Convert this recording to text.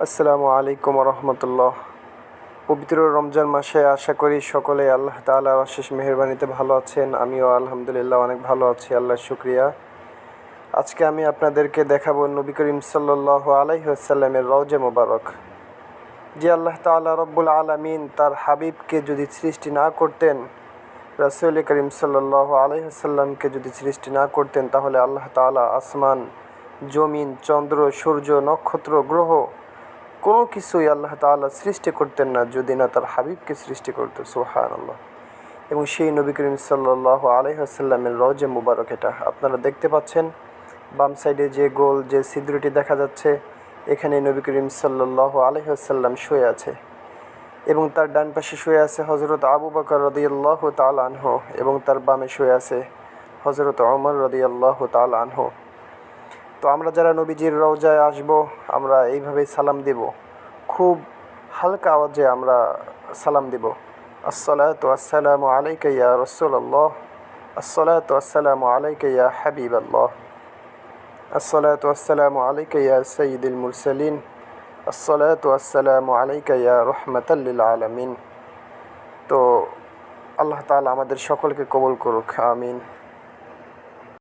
আসসালামু আলাইকুম রহমতুল্লাহ। পবিত্র রমজান মাসে আশা করি সকলে আল্লাহ তাআলার অশেষ মেহেরবানিতে ভালো আছেন। আমিও আলহামদুলিল্লাহ অনেক ভালো আছি, আল্লাহর শুকরিয়া। আজকে আমি আপনাদেরকে দেখাবো নবী করিম সাল্লাল্লাহু আলাইহি ওয়াসাল্লামের রওজা মোবারক। যে আল্লাহ তাআলা রব্বুল আলামিন তার হাবিবকে যদি সৃষ্টি না করতেন, রাসূল করিম সাল্লাল্লাহু আলাইহি ওয়াসাল্লামকে যদি সৃষ্টি না করতেন, তাহলে আল্লাহ তাআলা আসমান, জমিন, চন্দ্র, সূর্য, নক্ষত্র, গ্রহ কোনো কিছুই আল্লাহ তাআলা সৃষ্টি করতেন না যদি না তার হাবিবকে সৃষ্টি করতো। সুবহানাল্লাহ। এবং সেই নবী করিম সাল্লাল্লাহু আলাইহি ওয়াসাল্লামের রওজা মুবারক এটা আপনারা দেখতে পাচ্ছেন। বাম সাইডে যে গোল যে ছিদ্রটি দেখা যাচ্ছে, এখানে নবী করিম সাল্লাল্লাহু আলাইহি ওয়াসাল্লাম শুয়ে আছে এবং তার ডান পাশে শুয়ে আছে হযরত আবু বকর রাদিয়াল্লাহু তাআলা আনহু এবং তার বামে শুয়ে আছে হযরত ওমর রাদিয়াল্লাহু তাআলা আনহু। তো আমরা যারা নবীজির রওজায় আসব, আমরা এইভাবেই সালাম দেব। খুব হালকা আওয়াজে আমরা সালাম দেব। আসসালাতু আসসালামু আলাইকা ইয়া রাসূলুল্লাহ, আসসালাতু আসসালামু আলাইকা ইয়া হাবিবাল্লাহ, আসসালাতু আসসালামু আলাইকা ইয়া সাইয়্যিদুল মুরসালিন, আসসালাতু আসসালামু আলাইকা ইয়া রাহমাতাল লিল আলামিন। তো আল্লাহ তাআলা আমাদের সকলকে কবুল করুক, আমিন।